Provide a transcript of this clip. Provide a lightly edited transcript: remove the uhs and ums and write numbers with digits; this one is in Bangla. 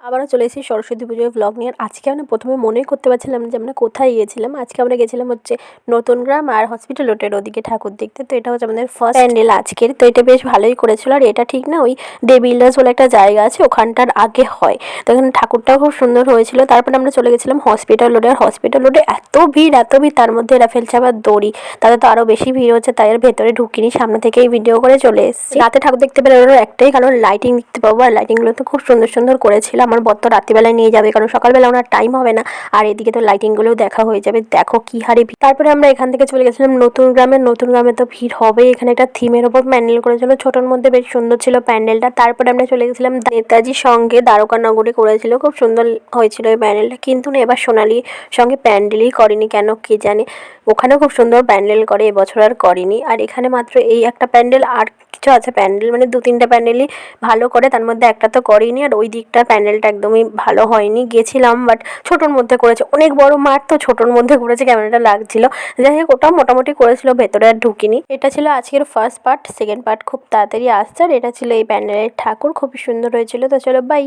আবারও চলে এসেছি সরস্বতী পুজোর ভ্লগ নিয়ে। আজকে আমরা প্রথমে মনেই করতে পারছিলাম যে আমরা কোথায় গিয়েছিলাম। আজকে আমরা গেছিলাম হচ্ছে নতুন গ্রাম আর হসপিটাল রোডের ওদিকে ঠাকুর দেখতে। তো এটা হচ্ছে আমাদের ফার্স্ট প্যান্ডেল আজকের। তো এটা বেশ ভালোই করেছিল। আর এটা ঠিক না, ওই ডে বিল্ডার্স বলে একটা জায়গা আছে, ওখানটার আগে হয়। তো এখানে ঠাকুরটাও খুব সুন্দর হয়েছিল। তারপরে আমরা চলে গেছিলাম হসপিটাল রোডে। আর হসপিটাল রোডে এত ভিড় তার মধ্যে এরা ফেলছে আবার দড়ি। তাতে তো আরও বেশি ভিড় হচ্ছে, তাই আর ভেতরে ঢুকিনি, সামনে থেকেই ভিডিও করে চলে এসেছি। রাতে ঠাকুর দেখতে পেলে ওর একটাই কারণ, লাইটিং দেখতে পাবো। আর লাইটিংগুলো তো খুব সুন্দর সুন্দর করেছিল। আমার বর তো রাত্রিবেলায় নিয়ে যাবে, কারণ সকালবেলা ওনার টাইম হবে না। আর এদিকে তো লাইটিংগুলোও দেখা হয়ে যাবে। দেখো কি হারে ভিড়। তারপরে আমরা এখান থেকে চলে গেছিলাম নতুন গ্রামে। নতুন গ্রামে তো ভিড় হবে। এখানে একটা থিমের ওপর প্যান্ডেল করেছিল, ছোটোর মধ্যে বেশ সুন্দর ছিল প্যান্ডেলটা। তারপরে আমরা চলে গেছিলাম নেতাজির সঙ্গে দ্বারকানগরে করেছিল, খুব সুন্দর হয়েছিল এই প্যান্ডেলটা। কিন্তু না, এবার সোনালির সঙ্গে প্যান্ডেলই করেনি, কেন কে জানে। ওখানেও খুব সুন্দর প্যান্ডেল করে, এবছর আর করেনি। আর এখানে মাত্র এই একটা প্যান্ডেল, আর কিছু আছে প্যান্ডেল, মানে 2-3টা প্যান্ডেলই ভালো করে, তার মধ্যে একটা তো করেনি। আর ওই দিকটার প্যান্ডেলটা একদমই ভালো হয়নি। গেছিলাম বাট ছোটোর মধ্যে করেছে, অনেক বড় মাঠ তো, ছোটোর মধ্যে করেছে, কেমনটা লাগছিল। যাই হোক, ওটাও মোটামুটি করেছিল, ভেতরে আর ঢুকিনি। এটা ছিল আজকের ফার্স্ট পার্ট। সেকেন্ড পার্ট খুব তাড়াতাড়ি আসছে। আর এটা ছিল এই প্যান্ডেলের ঠাকুর, খুবই সুন্দর হয়েছিল। তো চলো বাই।